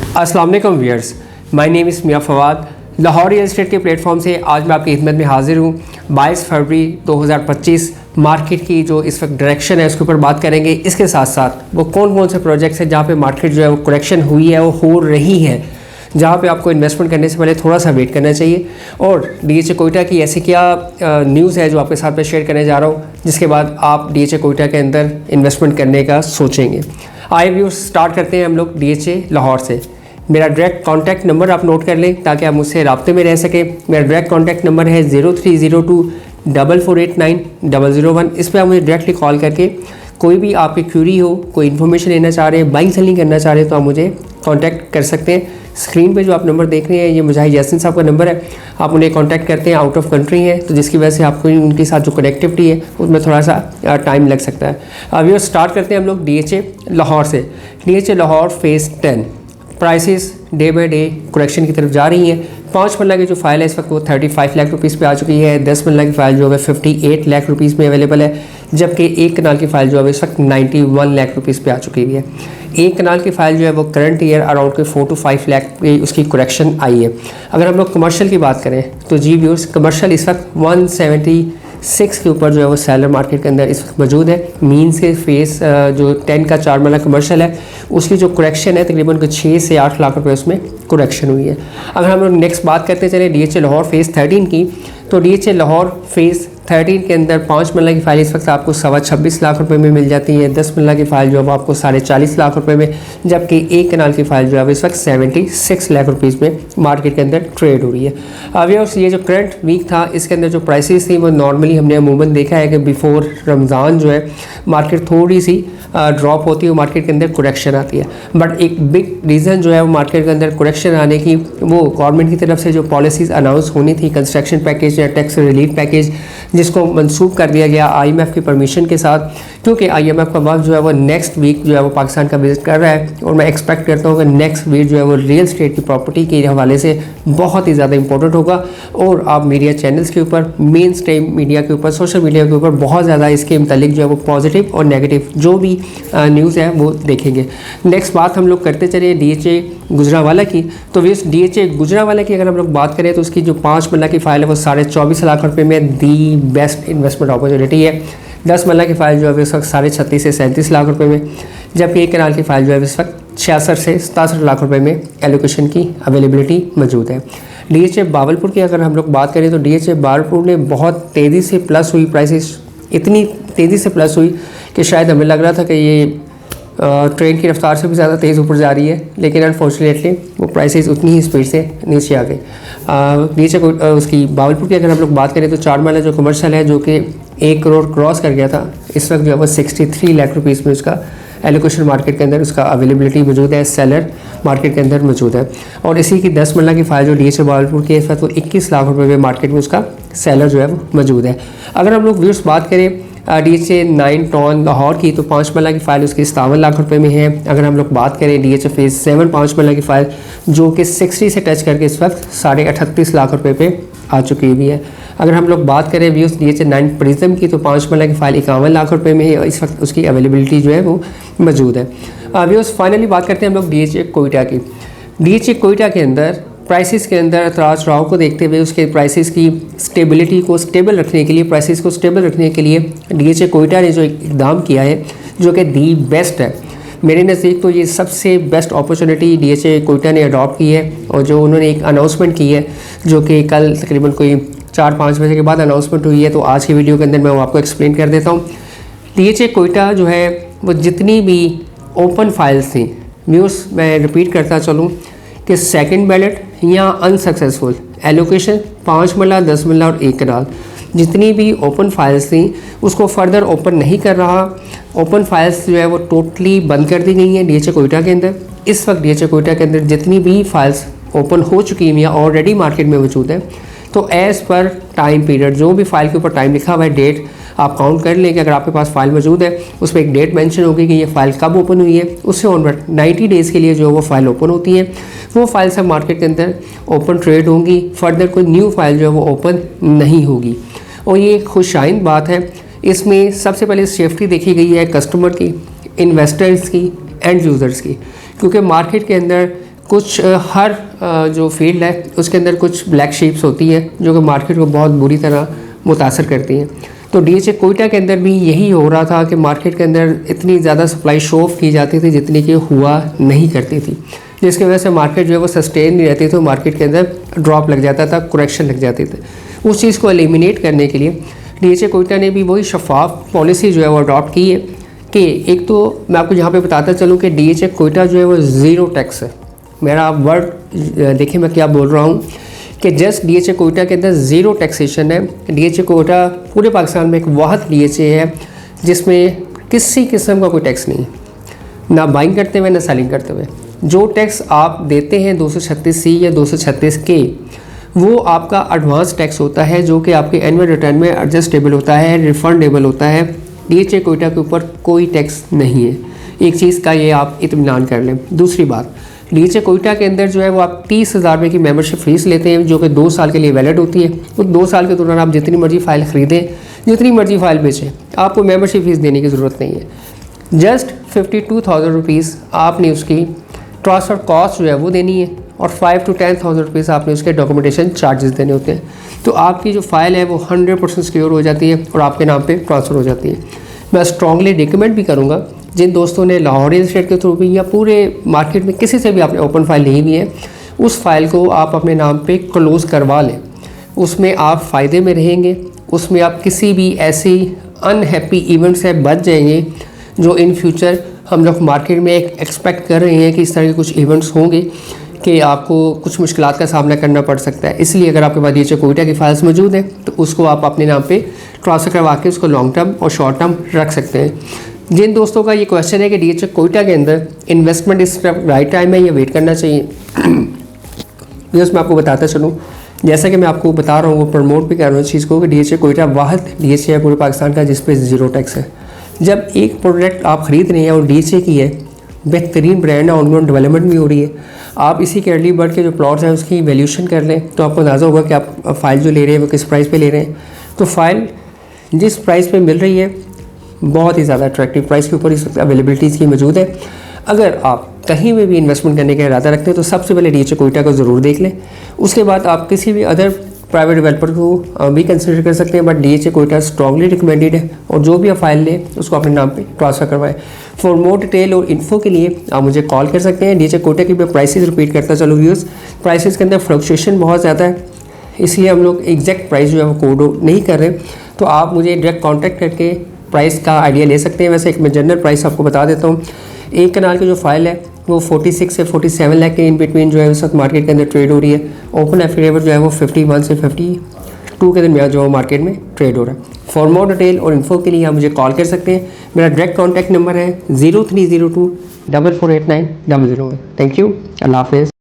अस्सलाम वालेकुम viewers, my name is Mian Fawad. Lahore real estate के प्लेटफॉर्म से आज मैं आपकी खिदमत में हाजिर हूँ। 22 फरवरी 2025 मार्केट की जो इस वक्त डायरेक्शन है उसके ऊपर बात करेंगे। इसके साथ साथ वो कौन कौन से प्रोजेक्ट्स हैं जहाँ पे मार्केट जो है वो करेक्शन हुई है, वो हो रही है, जहाँ पे आपको इन्वेस्टमेंट करने से पहले थोड़ा सा वेट करना चाहिए। और डीएचए कोयटा की ऐसी क्या न्यूज़ है जो आपके साथ में शेयर करने जा रहा हूँ, जिसके बाद आप डीएचए कोयटा के अंदर इन्वेस्टमेंट करने का सोचेंगे। आइए व्यूअर्स, स्टार्ट करते हैं हम लोग डीएचए लाहौर से। मेरा डायरेक्ट कॉन्टैक्ट नंबर आप नोट कर लें ताकि आप मुझसे रब्ते में रह सकें। मेरा डायरेक्ट कॉन्टैक्ट नंबर है 0302 4489 001। इस पर आप मुझे डायरेक्टली कॉल करके कोई भी आपकी क्यूरी हो, कोई इन्फॉर्मेशन लेना चाह रहे हैं, बाइंग सेलिंग करना चाह रहे हैं, तो आप मुझे कांटेक्ट कर सकते हैं। स्क्रीन पे जो आप नंबर देख रहे हैं ये मुजाहिद यासीन साहब का नंबर है। आप उन्हें कांटेक्ट करते हैं, आउट ऑफ कंट्री है, तो जिसकी वजह से आपको उनके साथ जो कनेक्टिविटी है उसमें थोड़ा सा टाइम लग सकता है। अब ये स्टार्ट करते हैं हम लोग डीएचए लाहौर से। DHA Lahore phase 10 prices day by day correction की तरफ जा रही हैं। 5 मरला की जो फाइल है इस वक्त वो 35 लाख रुपीज़ पे आ चुकी है। 10 मरला की फ़ाइल जो है 58 लाख रुपीज़ में अवेलेबल है, जबकि 1 कनाल की फ़ाइल जो है इस वक्त 91 लाख रुपीज़ पे आ चुकी हुई है। 1 कनाल की फ़ाइल जो है वो करंट ईयर अराउंड के 4 to 5 लाख की उसकी करेक्शन आई है। अगर हम लोग कमर्शियल की बात करें तो जी व्यूअर्स, कमर्शियल इस वक्त 176 के ऊपर जो है वो सेलर मार्केट के अंदर इस वक्त मौजूद है। मीन से फेस जो 10 का 4 मरला कमर्शियल है उसकी जो करेक्शन है तकरीबन 6 से 8 लाख रुपए उसमें करेक्शन हुई है। अगर हम लोग नेक्स्ट बात करते चले डीएचए लाहौर फेज़ 13 की, तो डीएचए लाहौर फेज़ 13 के अंदर 5 मरला की फ़ाइल इस वक्त आपको 26.25 लाख रुपए में मिल जाती है। 10 मरला की फ़ाइल जो है वो आपको 40.5 लाख रुपए में, जबकि 1 कनाल की फ़ाइल जो है वो इस वक्त 76 लाख रुपीज़ में मार्केट के अंदर ट्रेड हो रही है। अब ये जो करंट वीक था इसके अंदर जो प्राइसेस थी वो नॉर्मली हमने अमूमन देखा है कि बिफोर रमज़ान जो है मार्केट थोड़ी सी ड्रॉप होती है, मार्केट के अंदर करेक्शन आती है। बट एक बिग रीज़न जो है वो मार्केट के अंदर करेक्शन आने की, वो गवर्नमेंट की तरफ से जो पॉलिसीज़ अनाउंस होनी थी, कंस्ट्रक्शन पैकेज या टैक्स रिलीफ पैकेज, जिसको मंसूब कर दिया गया आईएमएफ की परमिशन के साथ, क्योंकि आईएमएफ का वक्त जो है वो नेक्स्ट वीक जो है वो पाकिस्तान का विजिट कर रहा है। और मैं एक्सपेक्ट करता हूँ कि नेक्स्ट वीक जो है वो रियल स्टेट की प्रॉपर्टी के हवाले से बहुत ही ज़्यादा इंपॉर्टेंट होगा। और आप मीडिया चैनल्स के ऊपर, मेन स्ट्रीम मीडिया के ऊपर, सोशल मीडिया के ऊपर बहुत ज़्यादा इसके मुतालिक जो है वो पॉजिटिव और नेगेटिव जो भी न्यूज़ है वो देखेंगे। नेक्स्ट बात हम लोग करते चले डीएचए गुजरावाला की। तो डीएचए गुजरावाला की अगर हम लोग बात करें तो उसकी जो 5 मरला की फ़ाइल है वो 24.5 लाख रुपए में दी बेस्ट इन्वेस्टमेंट अपॉर्चुनिटी है। 10 मरला की फ़ाइल जो है इस वक्त 36.5 से 37 लाख रुपए में, जबकि 1 कनाल की फ़ाइल जो है इस वक्त 66 से 67 लाख रुपए में एलोकेशन की अवेलेबिलिटी मौजूद है। डीएचए बावलपुर की अगर हम लोग बात करें तो डीएचए बावलपुर ने बहुत तेज़ी से प्लस हुई, प्राइसेस इतनी तेज़ी से प्लस हुई कि शायद हमें लग रहा था कि ये ट्रेन की रफ्तार से भी ज़्यादा तेज़ ऊपर जा रही है, लेकिन अनफॉर्चुनेटली वो प्राइसेस उतनी ही स्पीड से नीचे आ गई। नीचे उसकी बावलपुर की अगर हम लोग बात करें तो 4 मरला जो कमर्शियल है जो कि 1 करोड़ क्रॉस कर गया था, इस वक्त जो है वो 63 लाख रुपीज़ में उसका एलोकेशन मार्केट के अंदर उसका अवेलेबिलिटी मौजूद है, सेलर मार्केट के अंदर मौजूद है। और इसी की 10 मरला की फ़ाइल जो डीएचए बावलपुर की है इस वक्त वो 21 लाख रुपए में मार्केट में उसका सेलर जो है वो मौजूद है। अगर हम लोग व्यूअर्स बात करें डीएचए 9 टाउन लाहौर की, तो 5 मरला की फ़ाइल उसकी 57 लाख रुपए में है। अगर हम लोग बात करें डीएचए फेज़ 7 5 मरला की फ़ाइल जो कि 60 से टच करके इस वक्त 38.5 लाख रुपए पे आ चुकी हुई है। अगर हम लोग बात करें व्यूज़ डीएचए 9 प्रिज्म की, तो 5 मरला की फ़ाइल 51 लाख रुपए में है और इस वक्त उसकी अवेलेबिलिटी जो है वो मौजूद है। व्यूज़ फाइनली बात करते हैं हम लोग डीएचए कोयटा की। डीएचए कोयटा के अंदर प्राइसेस के अंदर उतार चढ़ाव को देखते हुए उसके प्राइसेस की स्टेबिलिटी को स्टेबल रखने के लिए, प्राइसेस को स्टेबल रखने के लिए डीएचए कोयटा ने जो इकदाम किया है जो कि दी बेस्ट है, मेरे नज़दीक तो ये सबसे बेस्ट अपॉर्चुनिटी डीएचए कोयटा ने अडॉप्ट की है। और जो उन्होंने एक अनाउंसमेंट की है जो कि कल तकरीबन कोई 4-5 बजे के बाद अनाउंसमेंट हुई है, तो आज की वीडियो के अंदर मैं वो आपको एक्सप्लेन कर देता हूँ। डीएचए कोयटा जो है वो जितनी भी ओपन फाइल्स थी, व्यूअर्स मैं रिपीट करता चलूँ कि सेकंड बैलेट या अनसक्सेसफुल एलोकेशन 5 मरला 10 मरला और 1 कनाल जितनी भी ओपन फाइल्स थी उसको फर्दर ओपन नहीं कर रहा। ओपन फाइल्स जो है वो टोटली बंद कर दी गई हैं डीएचए कोयटा के अंदर। इस वक्त डीएचए कोयटा के अंदर जितनी भी फाइल्स ओपन हो चुकी हैं या ऑलरेडी मार्केट में मौजूद है, तो एज़ पर टाइम पीरियड जो भी फाइल के ऊपर टाइम लिखा हुआ है, डेट आप काउंट कर लें कि अगर आपके पास फाइल मौजूद है उस पर एक डेट मेंशन होगी कि ये फ़ाइल कब ओपन हुई है, उससे ऑनवर्ड 90 डेज़ के लिए जो वो फाइल ओपन होती है, वो फाइल सब मार्केट के अंदर ओपन ट्रेड होंगी। फर्दर कोई न्यू फाइल जो है वो ओपन नहीं होगी। और ये एक खुशाइन बात है। इसमें सबसे पहले सेफ्टी देखी गई है कस्टमर की, इन्वेस्टर्स की, एंड यूज़र्स की, क्योंकि मार्केट के अंदर कुछ हर जो फील्ड है उसके अंदर कुछ ब्लैक शीप्स होती हैं जो कि मार्केट को बहुत बुरी तरह मुतासर करती हैं। तो DHA कोयटा के अंदर भी यही हो रहा था कि मार्केट के अंदर इतनी ज़्यादा सप्लाई शो ऑफ की जाती थी जितनी कि हुआ नहीं करती थी, जिसकी वजह से मार्केट जो है वो सस्टेन नहीं रहती, तो मार्केट के अंदर ड्रॉप लग जाता था, करेक्शन लग जाती थी। उस चीज़ को एलिमिनेट करने के लिए DHA कोयटा ने भी वही शफाफ पॉलिसी जो है वो अडॉप्ट की है कि एक तो मैं आपको यहाँ पे बताता चलूँ कि DHA कोयटा जो है वो ज़ीरो टैक्स है। मेरा वर्ड देखिए मैं क्या बोल रहा हूँ कि जस्ट DHA कोयटा के अंदर ज़ीरो टैक्सेशन है। DHA कोयटा पूरे पाकिस्तान में एक वाहद DHA है जिसमें किसी किस्म का कोई टैक्स नहीं है, ना बाइंग करते हुए ना सेलिंग करते हुए। जो टैक्स आप देते हैं 236C या 236K, वो आपका एडवांस टैक्स होता है जो कि आपके एनुअल रिटर्न में एडजस्टेबल होता है, रिफंडेबल होता है। DHA कोयटा के ऊपर कोई टैक्स नहीं है। एक चीज़ का ये आप इत्मीनान कर लें। दूसरी बात, DHA कोयटा के अंदर जो है वो आप 30,000 रुपये की मेंबरशिप फ़ीस लेते हैं जो कि 2 साल के लिए वैलिड होती है। तो 2 साल के दौरान आप जितनी मर्जी फ़ाइल ख़रीदें, जितनी मर्जी फ़ाइल बेचें, आपको मेंबरशिप फ़ीस देने की ज़रूरत नहीं है। जस्ट 52,000 रुपीज़ आपने उसकी ट्रांसफ़र कॉस्ट जो है वो देनी है और 5 to 10,000 रुपीज़ आपने उसके डॉक्यूमेंटेशन चार्जेस देने होते हैं। तो आपकी जो फ़ाइल है वो 100% सिक्योर हो जाती है और आपके नाम पे ट्रांसफ़र हो जाती है। मैं स्ट्रांगली रिकमेंड भी करूँगा जिन दोस्तों ने लाहौर रियल एस्टेट के थ्रू भी या पूरे मार्केट में किसी से भी आपने ओपन फाइल ली हुई है, उस फाइल को आप अपने नाम पे क्लोज़ करवा लें। उसमें आप फ़ायदे में रहेंगे, उसमें आप किसी भी ऐसी अनहैप्पी इवेंट से बच जाएंगे जो इन फ्यूचर हम लोग मार्केट में एक्सपेक्ट कर रहे हैं कि इस तरह के कुछ इवेंट्स होंगे कि आपको कुछ मुश्किलात का सामना करना पड़ सकता है। इसलिए अगर आपके पास DHA कोयटा की फाइल्स मौजूद हैं तो उसको आप अपने नाम पे ट्रांसफ़र करवा के उसको लॉन्ग टर्म और शॉर्ट टर्म रख सकते हैं। जिन दोस्तों का ये क्वेश्चन है कि DHA कोयटा के अंदर इन्वेस्टमेंट इस राइट टाइम है या वेट करना चाहिए, बस मैं आपको बताता चलूँ, जैसा कि मैं आपको बता रहा हूँ वो प्रमोट भी कर रहा हूँ इस चीज़ को कि DHA कोयटा वाहद DHA है पूरे पाकिस्तान का जिस पे ज़ीरो टैक्स है। जब एक प्रोडक्ट आप ख़रीद रहे हैं और DHA की है, बेहतरीन ब्रांड है, ऑनगोइंग डेवलपमेंट भी हो रही है, आप इसी के अर्ली बर्ड के जो प्लॉट्स हैं उसकी वैल्यूएशन कर लें तो आपको अंदाज़ा होगा कि आप फ़ाइल जो ले रहे हैं वो किस प्राइस पे ले रहे हैं। तो फ़ाइल जिस प्राइस पे मिल रही है बहुत ही ज़्यादा अट्रैक्टिव प्राइस के ऊपर इस वक्त अवेलेबिलिटी इसकी मौजूद है। अगर आप कहीं में भी इन्वेस्टमेंट करने का इरादा रखते हैं तो सबसे पहले DHA कोयटा को ज़रूर देख लें। उसके बाद आप किसी भी अदर प्राइवेट डेवलपर को भी कंसिडर कर सकते हैं, but DHA Quetta strongly recommended है और जो भी आप फाइल लें उसको अपने नाम पे ट्रांसफ़र करवाएं। फॉर मोर डिटेल और इन्फो के लिए आप मुझे कॉल कर सकते हैं। DHA कोयटा की मैं प्राइसेस रिपीट करता चलूँ व्यूअर्स, प्राइसेस के अंदर फ्लक्चुएशन बहुत ज़्यादा है, इसलिए हम लोग एग्जैक्ट प्राइस जो है वो कोड नहीं कर रहे। तो आप मुझे डायरेक्ट कॉन्टैक्ट करके प्राइस का आइडिया ले सकते हैं। वैसे एक मैं जनरल प्राइस आपको बता देता हूँ। एक कनाल की जो फाइल है वो 46 से 47 लाख के इन बिटवीन जो है उस वक्त मार्केट के अंदर ट्रेड हो रही है। ओपन एफिडेविट जो है वो 51 से 52 के दरमियान जो है मार्केट में ट्रेड हो रहा है। फॉर मोर डिटेल और इन्फो के लिए आप मुझे कॉल कर सकते हैं। मेरा डायरेक्ट कॉन्टैक्ट नंबर है 0302 448900। थैंक यू, अल्लाह हाफ़िज़।